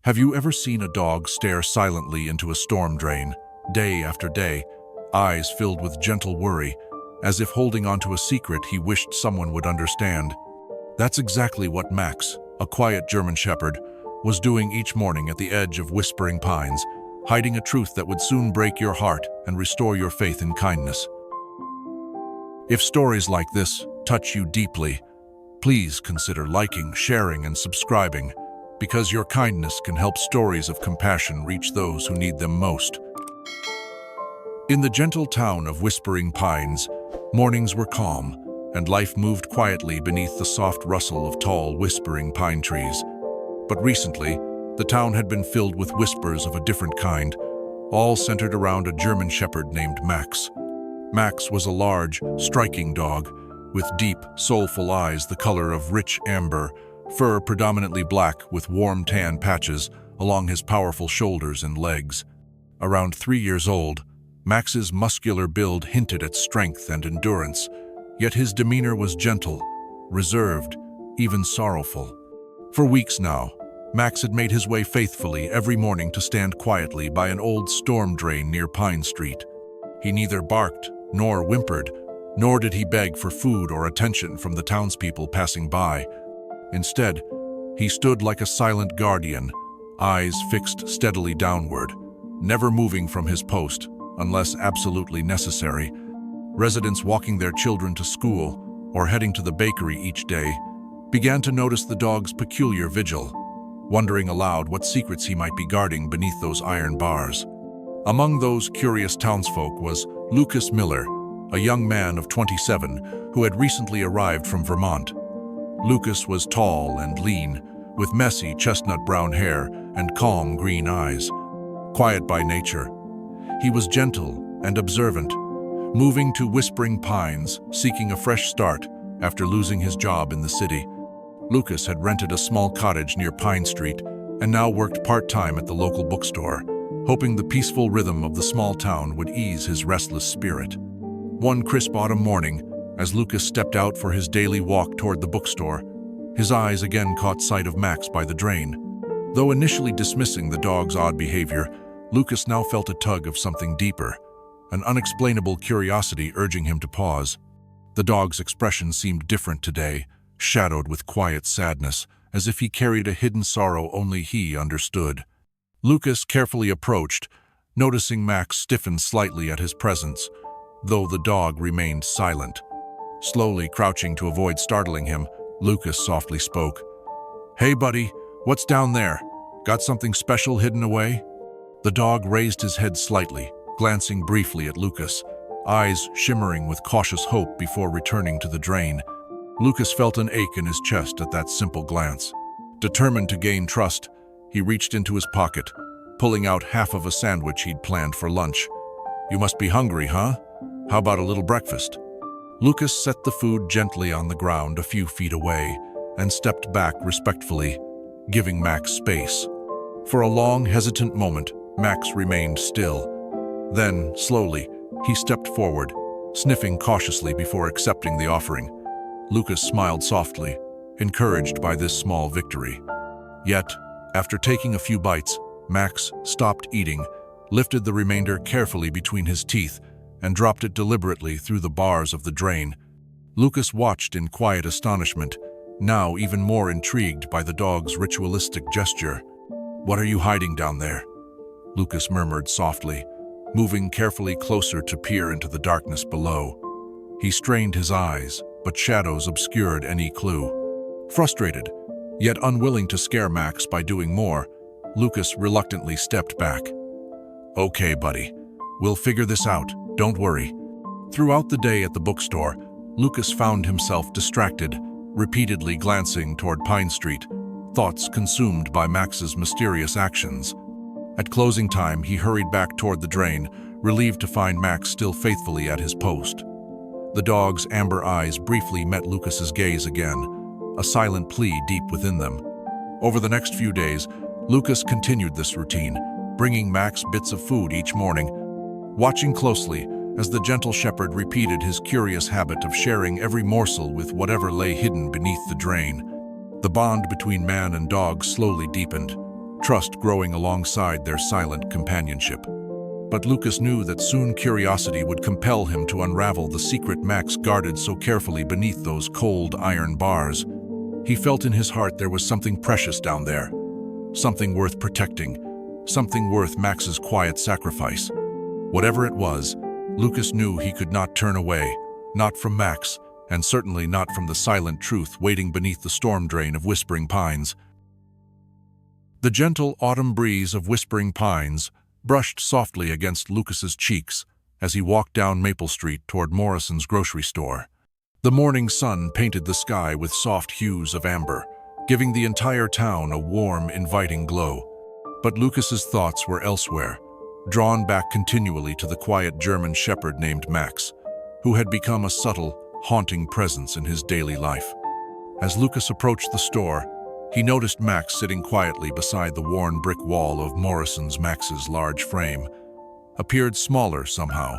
Have you ever seen a dog stare silently into a storm drain, day after day, eyes filled with gentle worry, as if holding onto a secret he wished someone would understand? That's exactly what Max, a quiet German Shepherd, was doing each morning at the edge of Whispering Pines, hiding a truth that would soon break your heart and restore your faith in kindness. If stories like this touch you deeply, please consider liking, sharing, and subscribing, because your kindness can help stories of compassion reach those who need them most. In the gentle town of Whispering Pines, mornings were calm, and life moved quietly beneath the soft rustle of tall, whispering pine trees. But recently, the town had been filled with whispers of a different kind, all centered around a German Shepherd named Max. Max was a large, striking dog, with deep, soulful eyes the color of rich amber, fur predominantly black with warm tan patches along his powerful shoulders and legs. Around 3 years old, Max's muscular build hinted at strength and endurance, yet his demeanor was gentle, reserved, even sorrowful. For weeks now, Max had made his way faithfully every morning to stand quietly by an old storm drain near Pine Street. He neither barked nor whimpered, nor did he beg for food or attention from the townspeople passing by. Instead, he stood like a silent guardian, eyes fixed steadily downward, never moving from his post unless absolutely necessary. Residents walking their children to school or heading to the bakery each day began to notice the dog's peculiar vigil, wondering aloud what secrets he might be guarding beneath those iron bars. Among those curious townsfolk was Lucas Miller, a young man of 27 who had recently arrived from Vermont. Lucas was tall and lean, with messy chestnut-brown hair and calm green eyes. Quiet by nature, he was gentle and observant, moving to Whispering Pines, seeking a fresh start after losing his job in the city. Lucas had rented a small cottage near Pine Street and now worked part-time at the local bookstore, hoping the peaceful rhythm of the small town would ease his restless spirit. One crisp autumn morning, as Lucas stepped out for his daily walk toward the bookstore, his eyes again caught sight of Max by the drain. Though initially dismissing the dog's odd behavior, Lucas now felt a tug of something deeper, an unexplainable curiosity urging him to pause. The dog's expression seemed different today, shadowed with quiet sadness, as if he carried a hidden sorrow only he understood. Lucas carefully approached, noticing Max stiffen slightly at his presence, though the dog remained silent. Slowly crouching to avoid startling him, Lucas softly spoke. "Hey, buddy, what's down there? Got something special hidden away?" The dog raised his head slightly, glancing briefly at Lucas, eyes shimmering with cautious hope before returning to the drain. Lucas felt an ache in his chest at that simple glance. Determined to gain trust, he reached into his pocket, pulling out half of a sandwich he'd planned for lunch. "You must be hungry, huh? How about a little breakfast?" Lucas set the food gently on the ground a few feet away and stepped back respectfully, giving Max space. For a long, hesitant moment, Max remained still. Then, slowly, he stepped forward, sniffing cautiously before accepting the offering. Lucas smiled softly, encouraged by this small victory. Yet, after taking a few bites, Max stopped eating, lifted the remainder carefully between his teeth, and dropped it deliberately through the bars of the drain. Lucas watched in quiet astonishment, now even more intrigued by the dog's ritualistic gesture. "What are you hiding down there?" Lucas murmured softly, moving carefully closer to peer into the darkness below. He strained his eyes, but shadows obscured any clue. Frustrated, yet unwilling to scare Max by doing more, Lucas reluctantly stepped back. "Okay, buddy, we'll figure this out, don't worry." Throughout the day at the bookstore, Lucas found himself distracted, repeatedly glancing toward Pine Street, thoughts consumed by Max's mysterious actions. At closing time, he hurried back toward the drain, relieved to find Max still faithfully at his post. The dog's amber eyes briefly met Lucas's gaze again, a silent plea deep within them. Over the next few days, Lucas continued this routine, bringing Max bits of food each morning, watching closely as the gentle shepherd repeated his curious habit of sharing every morsel with whatever lay hidden beneath the drain. The bond between man and dog slowly deepened, trust growing alongside their silent companionship. But Lucas knew that soon curiosity would compel him to unravel the secret Max guarded so carefully beneath those cold iron bars. He felt in his heart there was something precious down there, something worth protecting, something worth Max's quiet sacrifice. Whatever it was, Lucas knew he could not turn away, not from Max, and certainly not from the silent truth waiting beneath the storm drain of Whispering Pines. The gentle autumn breeze of Whispering Pines brushed softly against Lucas's cheeks as he walked down Maple Street toward Morrison's grocery store. The morning sun painted the sky with soft hues of amber, giving the entire town a warm, inviting glow. But Lucas's thoughts were elsewhere, drawn back continually to the quiet German shepherd named Max, who had become a subtle, haunting presence in his daily life. As Lucas approached the store, he noticed Max sitting quietly beside the worn brick wall of Morrison's. Max's large frame appeared smaller somehow,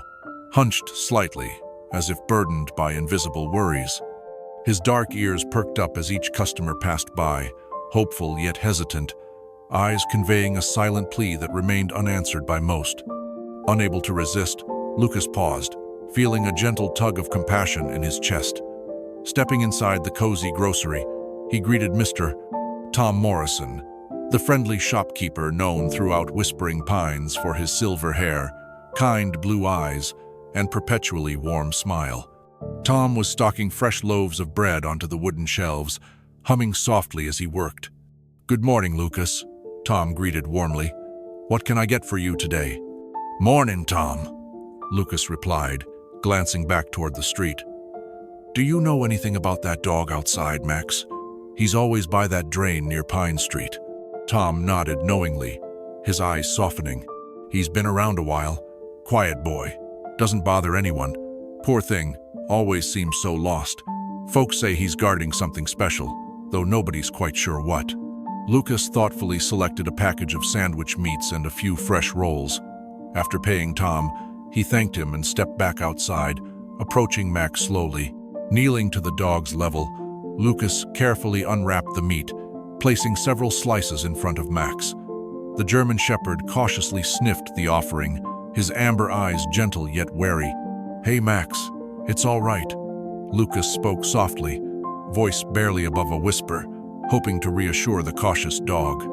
hunched slightly, as if burdened by invisible worries. His dark ears perked up as each customer passed by, hopeful yet hesitant, eyes conveying a silent plea that remained unanswered by most. Unable to resist, Lucas paused, feeling a gentle tug of compassion in his chest. Stepping inside the cozy grocery, he greeted Mr. Tom Morrison, the friendly shopkeeper known throughout Whispering Pines for his silver hair, kind blue eyes, and perpetually warm smile. Tom was stocking fresh loaves of bread onto the wooden shelves, humming softly as he worked. "Good morning, Lucas," Tom greeted warmly. "What can I get for you today?" "Morning, Tom," Lucas replied, glancing back toward the street. "Do you know anything about that dog outside, Max? He's always by that drain near Pine Street." Tom nodded knowingly, his eyes softening. "He's been around a while. Quiet boy. Doesn't bother anyone. Poor thing, always seems so lost. Folks say he's guarding something special, though nobody's quite sure what." Lucas thoughtfully selected a package of sandwich meats and a few fresh rolls. After paying Tom, he thanked him and stepped back outside, approaching Max slowly. Kneeling to the dog's level, Lucas carefully unwrapped the meat, placing several slices in front of Max. The German shepherd cautiously sniffed the offering, his amber eyes gentle yet wary. "Hey Max, it's all right," Lucas spoke softly, voice barely above a whisper, hoping to reassure the cautious dog.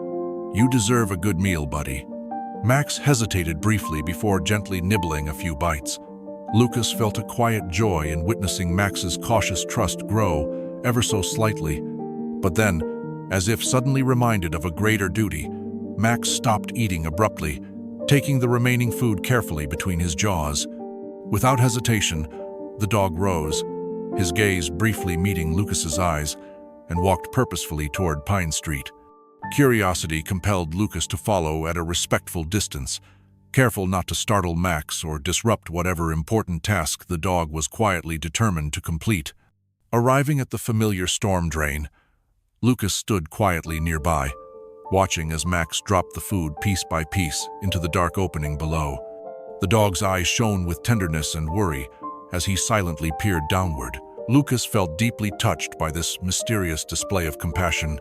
"You deserve a good meal, buddy." Max hesitated briefly before gently nibbling a few bites. Lucas felt a quiet joy in witnessing Max's cautious trust grow ever so slightly. But then, as if suddenly reminded of a greater duty, Max stopped eating abruptly, taking the remaining food carefully between his jaws. Without hesitation, the dog rose, his gaze briefly meeting Lucas's eyes, and walked purposefully toward Pine Street. Curiosity compelled Lucas to follow at a respectful distance, careful not to startle Max or disrupt whatever important task the dog was quietly determined to complete. Arriving at the familiar storm drain, Lucas stood quietly nearby, watching as Max dropped the food piece by piece into the dark opening below. The dog's eyes shone with tenderness and worry as he silently peered downward. Lucas felt deeply touched by this mysterious display of compassion.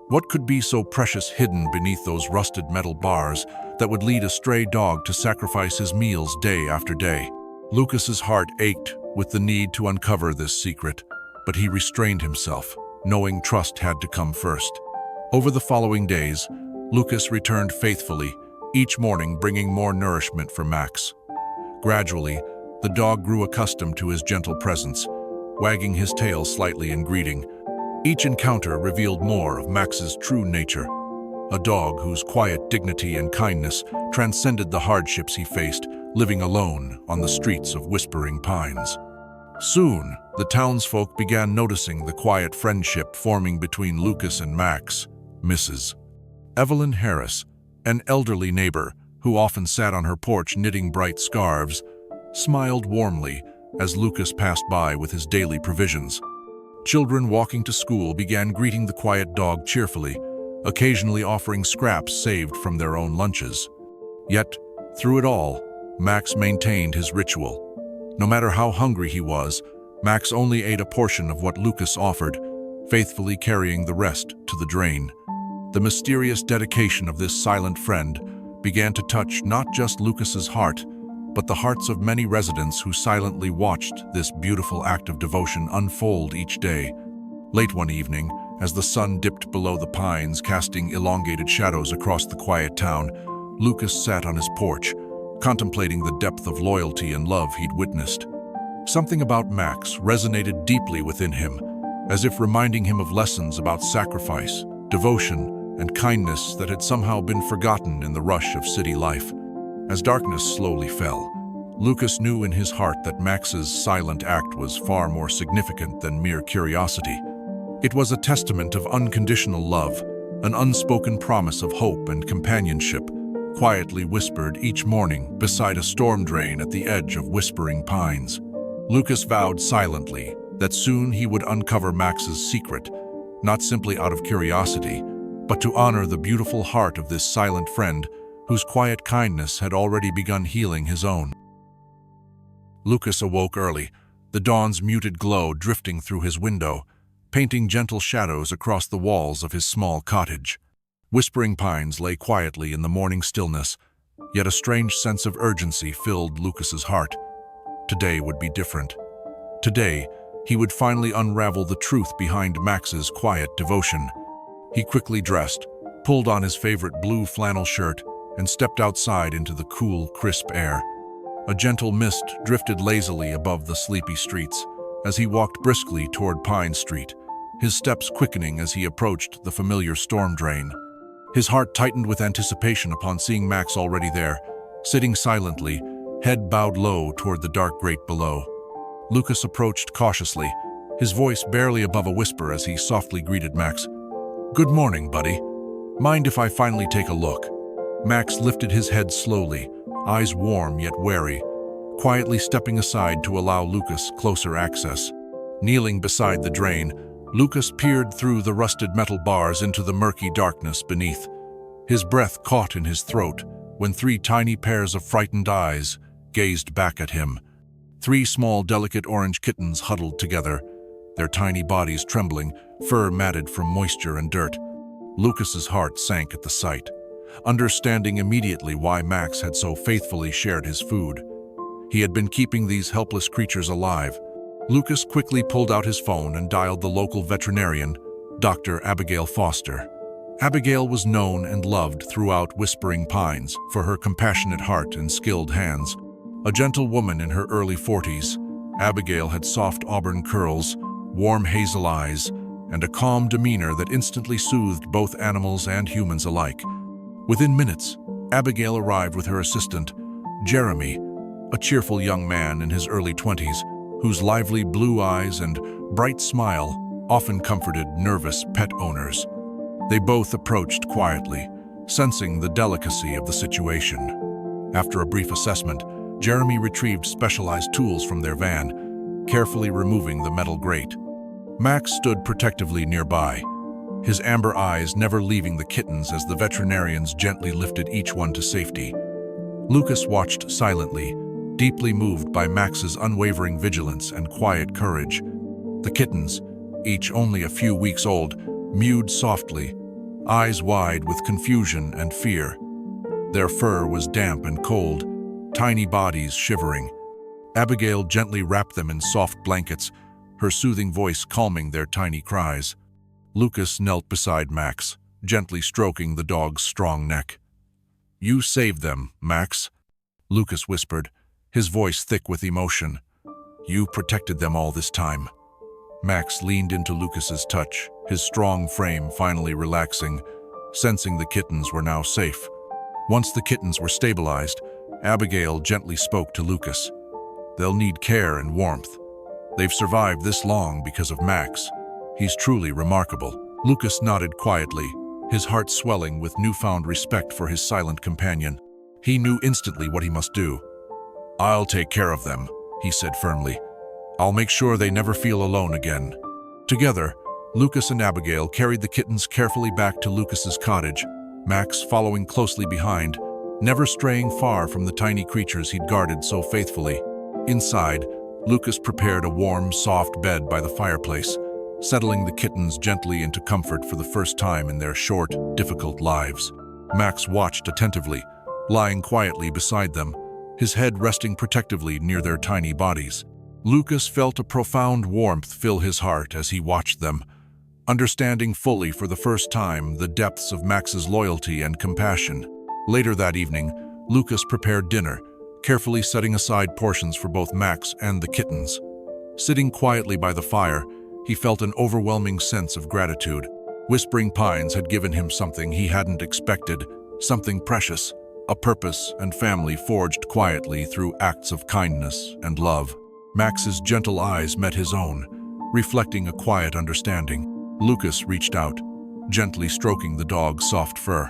What could be so precious hidden beneath those rusted metal bars that would lead a stray dog to sacrifice his meals day after day? Lucas's heart ached with the need to uncover this secret, but he restrained himself, knowing trust had to come first. Over the following days, Lucas returned faithfully, each morning bringing more nourishment for Max. Gradually, the dog grew accustomed to his gentle presence, wagging his tail slightly in greeting. Each encounter revealed more of Max's true nature, a dog whose quiet dignity and kindness transcended the hardships he faced, living alone on the streets of Whispering Pines. Soon, the townsfolk began noticing the quiet friendship forming between Lucas and Max. Mrs. Evelyn Harris, an elderly neighbor who often sat on her porch knitting bright scarves, smiled warmly as Lucas passed by with his daily provisions. Children walking to school began greeting the quiet dog cheerfully, occasionally offering scraps saved from their own lunches. Yet, through it all, Max maintained his ritual. No matter how hungry he was, Max only ate a portion of what Lucas offered, faithfully carrying the rest to the drain. The mysterious dedication of this silent friend began to touch not just Lucas's heart, but the hearts of many residents who silently watched this beautiful act of devotion unfold each day. Late one evening, as the sun dipped below the pines, casting elongated shadows across the quiet town, Lucas sat on his porch, contemplating the depth of loyalty and love he'd witnessed. Something about Max resonated deeply within him, as if reminding him of lessons about sacrifice, devotion, and kindness that had somehow been forgotten in the rush of city life. As darkness slowly fell, Lucas knew in his heart that Max's silent act was far more significant than mere curiosity. It was a testament of unconditional love, an unspoken promise of hope and companionship, quietly whispered each morning beside a storm drain at the edge of Whispering Pines. Lucas vowed silently that soon he would uncover Max's secret, not simply out of curiosity, but to honor the beautiful heart of this silent friend whose quiet kindness had already begun healing his own. Lucas awoke early, the dawn's muted glow drifting through his window, painting gentle shadows across the walls of his small cottage. Whispering Pines lay quietly in the morning stillness, yet a strange sense of urgency filled Lucas's heart. Today would be different. Today, he would finally unravel the truth behind Max's quiet devotion. He quickly dressed, pulled on his favorite blue flannel shirt, and stepped outside into the cool, crisp air. A gentle mist drifted lazily above the sleepy streets as he walked briskly toward Pine Street, his steps quickening as he approached the familiar storm drain. His heart tightened with anticipation upon seeing Max already there, sitting silently, head bowed low toward the dark grate below. Lucas approached cautiously, his voice barely above a whisper as he softly greeted Max. "Good morning, buddy. Mind if I finally take a look?" Max lifted his head slowly, eyes warm yet wary, quietly stepping aside to allow Lucas closer access. Kneeling beside the drain, Lucas peered through the rusted metal bars into the murky darkness beneath. His breath caught in his throat when three tiny pairs of frightened eyes gazed back at him. Three small, delicate orange kittens huddled together, their tiny bodies trembling, fur matted from moisture and dirt. Lucas's heart sank at the sight, understanding immediately why Max had so faithfully shared his food. He had been keeping these helpless creatures alive. Lucas quickly pulled out his phone and dialed the local veterinarian, Dr. Abigail Foster. Abigail was known and loved throughout Whispering Pines for her compassionate heart and skilled hands. A gentle woman in her early 40s, Abigail had soft auburn curls, warm hazel eyes, and a calm demeanor that instantly soothed both animals and humans alike. Within minutes, Abigail arrived with her assistant, Jeremy, a cheerful young man in his early 20s, whose lively blue eyes and bright smile often comforted nervous pet owners. They both approached quietly, sensing the delicacy of the situation. After a brief assessment, Jeremy retrieved specialized tools from their van, carefully removing the metal grate. Max stood protectively nearby, his amber eyes never leaving the kittens as the veterinarians gently lifted each one to safety. Lucas watched silently, deeply moved by Max's unwavering vigilance and quiet courage. The kittens, each only a few weeks old, mewed softly, eyes wide with confusion and fear. Their fur was damp and cold, tiny bodies shivering. Abigail gently wrapped them in soft blankets, her soothing voice calming their tiny cries. Lucas knelt beside Max, gently stroking the dog's strong neck. "You saved them, Max," Lucas whispered, his voice thick with emotion. "You protected them all this time." Max leaned into Lucas's touch, his strong frame finally relaxing, sensing the kittens were now safe. Once the kittens were stabilized, Abigail gently spoke to Lucas. "They'll need care and warmth. They've survived this long because of Max. He's truly remarkable." Lucas nodded quietly, his heart swelling with newfound respect for his silent companion. He knew instantly what he must do. "I'll take care of them," he said firmly. "I'll make sure they never feel alone again." Together, Lucas and Abigail carried the kittens carefully back to Lucas's cottage, Max following closely behind, never straying far from the tiny creatures he'd guarded so faithfully. Inside, Lucas prepared a warm, soft bed by the fireplace, settling the kittens gently into comfort for the first time in their short, difficult lives. Max watched attentively, lying quietly beside them, his head resting protectively near their tiny bodies. Lucas felt a profound warmth fill his heart as he watched them, understanding fully for the first time the depths of Max's loyalty and compassion. Later that evening, Lucas prepared dinner, carefully setting aside portions for both Max and the kittens. Sitting quietly by the fire, he felt an overwhelming sense of gratitude. Whispering Pines had given him something he hadn't expected, something precious, a purpose and family forged quietly through acts of kindness and love. Max's gentle eyes met his own, reflecting a quiet understanding. Lucas reached out, gently stroking the dog's soft fur.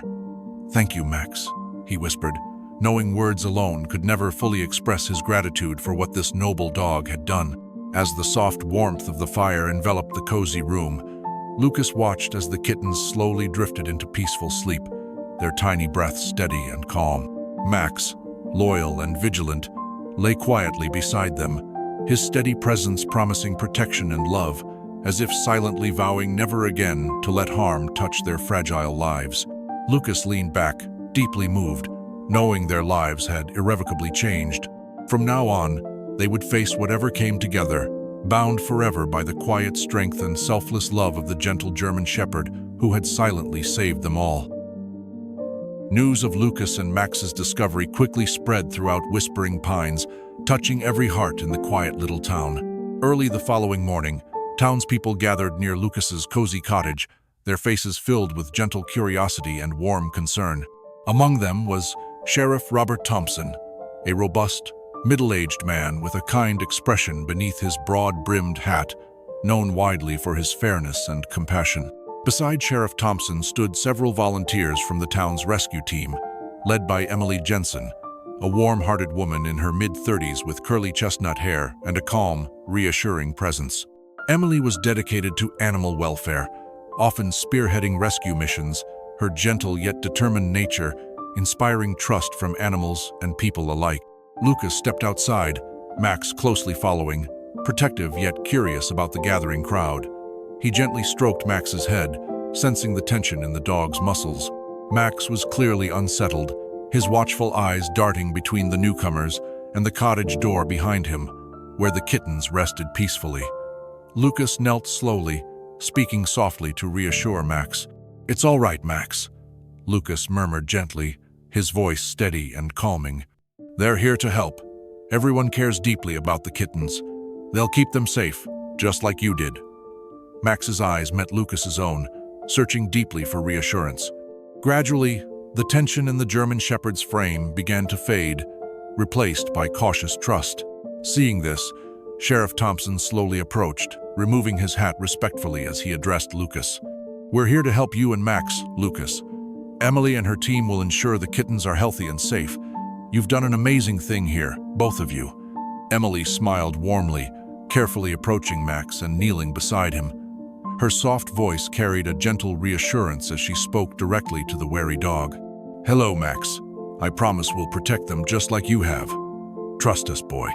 "Thank you, Max," he whispered, knowing words alone could never fully express his gratitude for what this noble dog had done. As the soft warmth of the fire enveloped the cozy room, Lucas watched as the kittens slowly drifted into peaceful sleep, their tiny breaths steady and calm. Max, loyal and vigilant, lay quietly beside them, his steady presence promising protection and love, as if silently vowing never again to let harm touch their fragile lives. Lucas leaned back, deeply moved, knowing their lives had irrevocably changed. From now on, they would face whatever came together, bound forever by the quiet strength and selfless love of the gentle German Shepherd who had silently saved them all. News of Lucas and Max's discovery quickly spread throughout Whispering Pines, touching every heart in the quiet little town. Early the following morning, townspeople gathered near Lucas's cozy cottage, their faces filled with gentle curiosity and warm concern. Among them was Sheriff Robert Thompson, a robust, middle-aged man with a kind expression beneath his broad-brimmed hat, known widely for his fairness and compassion. Beside Sheriff Thompson stood several volunteers from the town's rescue team, led by Emily Jensen, a warm-hearted woman in her mid-30s with curly chestnut hair and a calm, reassuring presence. Emily was dedicated to animal welfare, often spearheading rescue missions, her gentle yet determined nature inspiring trust from animals and people alike. Lucas stepped outside, Max closely following, protective yet curious about the gathering crowd. He gently stroked Max's head, sensing the tension in the dog's muscles. Max was clearly unsettled, his watchful eyes darting between the newcomers and the cottage door behind him, where the kittens rested peacefully. Lucas knelt slowly, speaking softly to reassure Max. "It's all right, Max," Lucas murmured gently, his voice steady and calming. "They're here to help. Everyone cares deeply about the kittens. They'll keep them safe, just like you did." Max's eyes met Lucas's own, searching deeply for reassurance. Gradually, the tension in the German Shepherd's frame began to fade, replaced by cautious trust. Seeing this, Sheriff Thompson slowly approached, removing his hat respectfully as he addressed Lucas. "We're here to help you and Max, Lucas. Emily and her team will ensure the kittens are healthy and safe. You've done an amazing thing here, both of you." Emily smiled warmly, carefully approaching Max and kneeling beside him. Her soft voice carried a gentle reassurance as she spoke directly to the wary dog. "Hello, Max. I promise we'll protect them just like you have. Trust us, boy."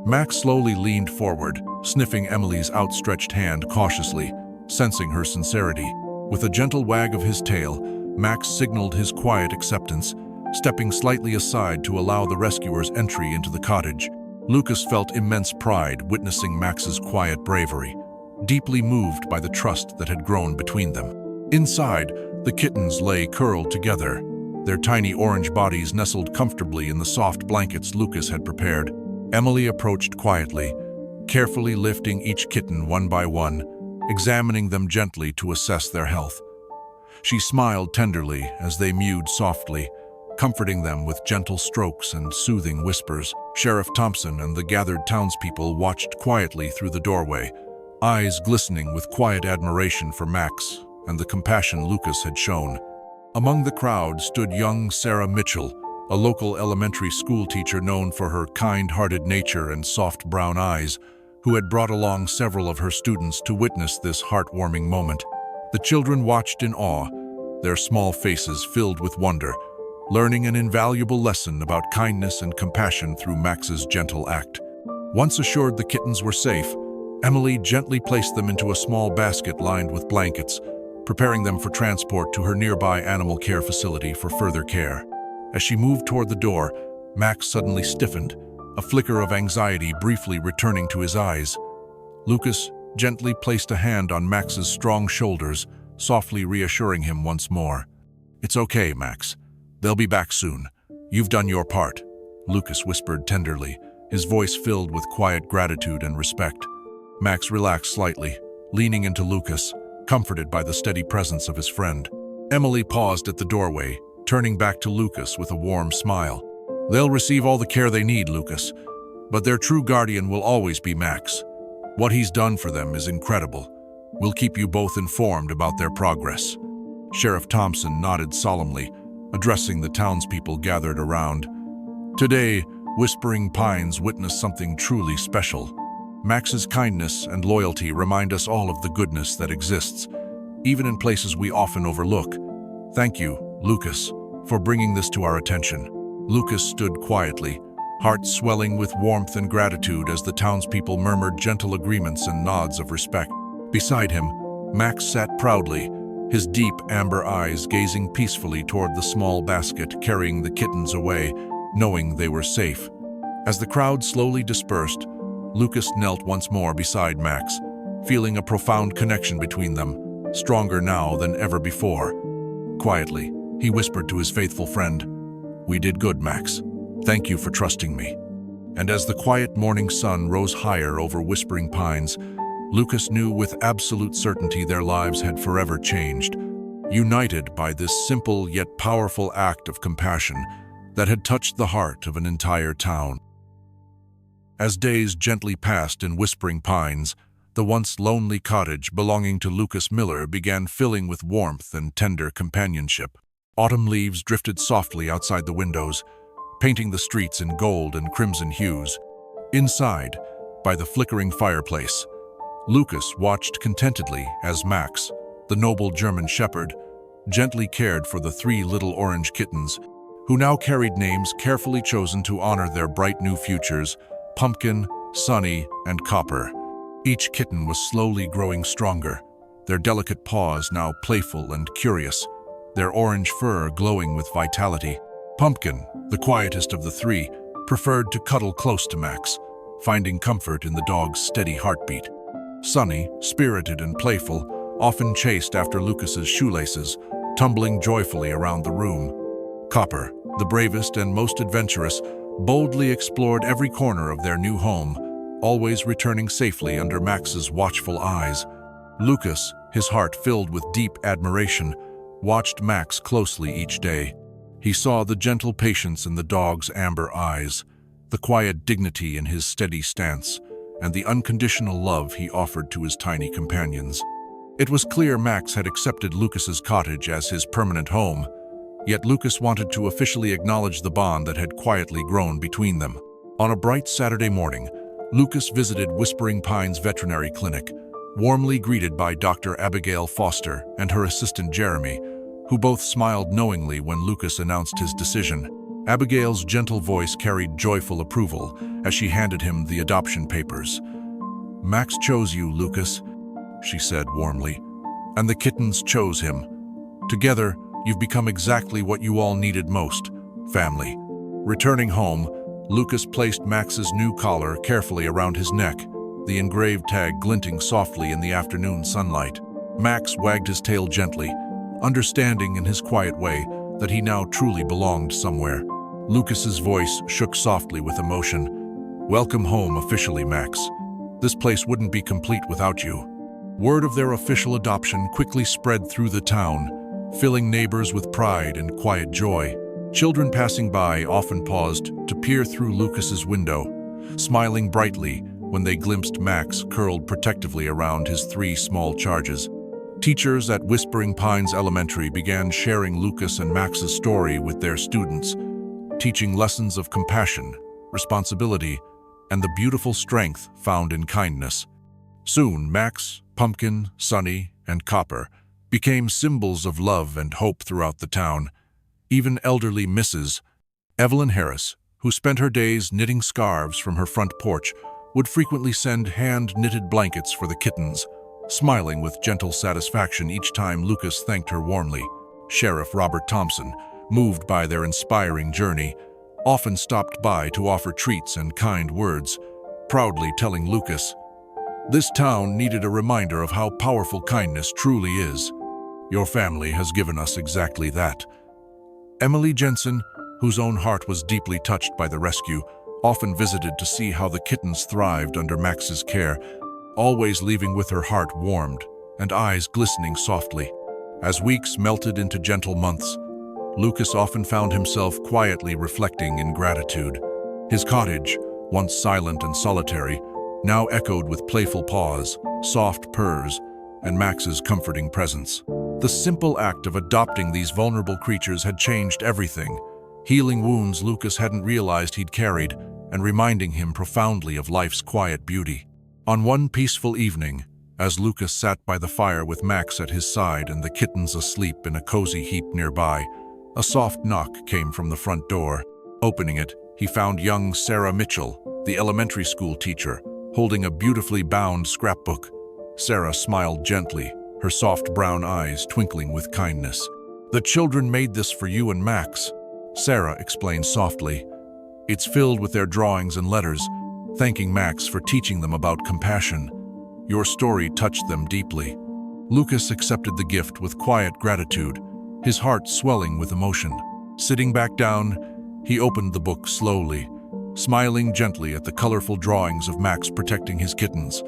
Max slowly leaned forward, sniffing Emily's outstretched hand cautiously, sensing her sincerity. With a gentle wag of his tail, Max signaled his quiet acceptance, stepping slightly aside to allow the rescuers' entry into the cottage. Lucas felt immense pride witnessing Max's quiet bravery, deeply moved by the trust that had grown between them. Inside, the kittens lay curled together, their tiny orange bodies nestled comfortably in the soft blankets Lucas had prepared. Emily approached quietly, carefully lifting each kitten one by one, examining them gently to assess their health. She smiled tenderly as they mewed softly, comforting them with gentle strokes and soothing whispers. Sheriff Thompson and the gathered townspeople watched quietly through the doorway, eyes glistening with quiet admiration for Max and the compassion Lucas had shown. Among the crowd stood young Sarah Mitchell, a local elementary school teacher known for her kind-hearted nature and soft brown eyes, who had brought along several of her students to witness this heartwarming moment. The children watched in awe, their small faces filled with wonder, learning an invaluable lesson about kindness and compassion through Max's gentle act. Once assured the kittens were safe, Emily gently placed them into a small basket lined with blankets, preparing them for transport to her nearby animal care facility for further care. As she moved toward the door, Max suddenly stiffened, a flicker of anxiety briefly returning to his eyes. Lucas gently placed a hand on Max's strong shoulders, softly reassuring him once more. "It's okay, Max. They'll be back soon. You've done your part," Lucas whispered tenderly, his voice filled with quiet gratitude and respect. Max relaxed slightly, leaning into Lucas, comforted by the steady presence of his friend. Emily paused at the doorway, turning back to Lucas with a warm smile. "They'll receive all the care they need, Lucas, but their true guardian will always be Max. What he's done for them is incredible. We'll keep you both informed about their progress." Sheriff Thompson nodded solemnly, addressing the townspeople gathered around. Today, Whispering Pines witnessed something truly special. Max's kindness and loyalty remind us all of the goodness that exists, even in places we often overlook. Thank you, Lucas, for bringing this to our attention. Lucas stood quietly, heart swelling with warmth and gratitude as the townspeople murmured gentle agreements and nods of respect. Beside him, Max sat proudly, his deep amber eyes gazing peacefully toward the small basket carrying the kittens away, knowing they were safe. As the crowd slowly dispersed, Lucas knelt once more beside Max, feeling a profound connection between them, stronger now than ever before. Quietly, he whispered to his faithful friend, "We did good, Max. Thank you for trusting me." And as the quiet morning sun rose higher over Whispering Pines, Lucas knew with absolute certainty their lives had forever changed, united by this simple yet powerful act of compassion that had touched the heart of an entire town. As days gently passed in Whispering Pines, the once lonely cottage belonging to Lucas Miller began filling with warmth and tender companionship. Autumn leaves drifted softly outside the windows, painting the streets in gold and crimson hues. Inside, by the flickering fireplace, Lucas watched contentedly as Max, the noble German shepherd, gently cared for the 3 little orange kittens, who now carried names carefully chosen to honor their bright new futures: Pumpkin, Sunny, and Copper. Each kitten was slowly growing stronger, their delicate paws now playful and curious, their orange fur glowing with vitality. Pumpkin, the quietest of the 3, preferred to cuddle close to Max, finding comfort in the dog's steady heartbeat. Sunny, spirited and playful, often chased after Lucas's shoelaces, tumbling joyfully around the room. Copper, the bravest and most adventurous, boldly explored every corner of their new home, always returning safely under Max's watchful eyes. Lucas, his heart filled with deep admiration, watched Max closely each day. He saw the gentle patience in the dog's amber eyes, the quiet dignity in his steady stance, and the unconditional love he offered to his tiny companions. It was clear Max had accepted Lucas's cottage as his permanent home, yet Lucas wanted to officially acknowledge the bond that had quietly grown between them. On a bright Saturday morning, Lucas visited Whispering Pines Veterinary Clinic, warmly greeted by Dr. Abigail Foster and her assistant Jeremy, who both smiled knowingly when Lucas announced his decision. Abigail's gentle voice carried joyful approval as she handed him the adoption papers. "Max chose you, Lucas," she said warmly, "and the kittens chose him. Together, you've become exactly what you all needed most: family." Returning home, Lucas placed Max's new collar carefully around his neck, the engraved tag glinting softly in the afternoon sunlight. Max wagged his tail gently, understanding in his quiet way that he now truly belonged somewhere. Lucas's voice shook softly with emotion. "Welcome home officially, Max. This place wouldn't be complete without you." Word of their official adoption quickly spread through the town, filling neighbors with pride and quiet joy. Children passing by often paused to peer through Lucas's window, smiling brightly when they glimpsed Max curled protectively around his 3 small charges. Teachers at Whispering Pines Elementary began sharing Lucas and Max's story with their students, teaching lessons of compassion, responsibility, and the beautiful strength found in kindness. Soon, Max, Pumpkin, Sunny, and Copper became symbols of love and hope throughout the town. Even elderly Mrs. Evelyn Harris, who spent her days knitting scarves from her front porch, would frequently send hand-knitted blankets for the kittens, smiling with gentle satisfaction each time Lucas thanked her warmly. Sheriff Robert Thompson, moved by their inspiring journey, often stopped by to offer treats and kind words, proudly telling Lucas, "This town needed a reminder of how powerful kindness truly is. Your family has given us exactly that." Emily Jensen, whose own heart was deeply touched by the rescue, often visited to see how the kittens thrived under Max's care, always leaving with her heart warmed and eyes glistening softly. As weeks melted into gentle months, Lucas often found himself quietly reflecting in gratitude. His cottage, once silent and solitary, now echoed with playful paws, soft purrs, and Max's comforting presence. The simple act of adopting these vulnerable creatures had changed everything, healing wounds Lucas hadn't realized he'd carried and reminding him profoundly of life's quiet beauty. On one peaceful evening, as Lucas sat by the fire with Max at his side and the kittens asleep in a cozy heap nearby, a soft knock came from the front door. Opening it, he found young Sarah Mitchell, the elementary school teacher, holding a beautifully bound scrapbook. Sarah smiled gently, her soft brown eyes twinkling with kindness. "The children made this for you and Max," Sarah explained softly. "It's filled with their drawings and letters, thanking Max for teaching them about compassion. Your story touched them deeply." Lucas accepted the gift with quiet gratitude, his heart swelling with emotion. Sitting back down, he opened the book slowly, smiling gently at the colorful drawings of Max protecting his kittens,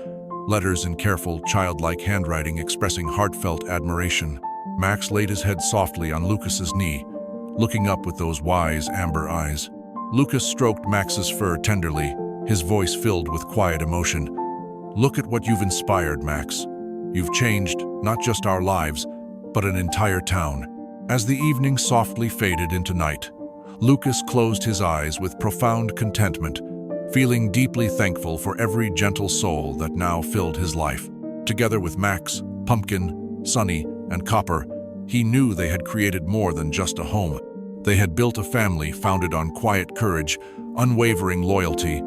letters in careful, childlike handwriting expressing heartfelt admiration. Max laid his head softly on Lucas's knee, looking up with those wise amber eyes. Lucas stroked Max's fur tenderly, his voice filled with quiet emotion. "Look at what you've inspired, Max. You've changed not just our lives, but an entire town." As the evening softly faded into night, Lucas closed his eyes with profound contentment, feeling deeply thankful for every gentle soul that now filled his life. Together with Max, Pumpkin, Sunny, and Copper, he knew they had created more than just a home. They had built a family founded on quiet courage, unwavering loyalty,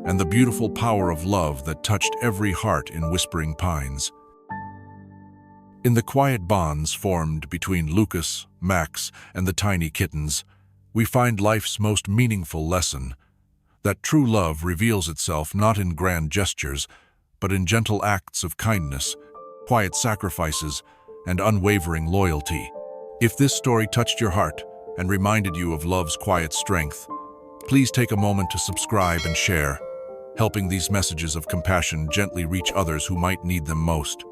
and the beautiful power of love that touched every heart in Whispering Pines. In the quiet bonds formed between Lucas, Max, and the tiny kittens, we find life's most meaningful lesson, that true love reveals itself not in grand gestures, but in gentle acts of kindness, quiet sacrifices, and unwavering loyalty. If this story touched your heart and reminded you of love's quiet strength, please take a moment to subscribe and share, helping these messages of compassion gently reach others who might need them most.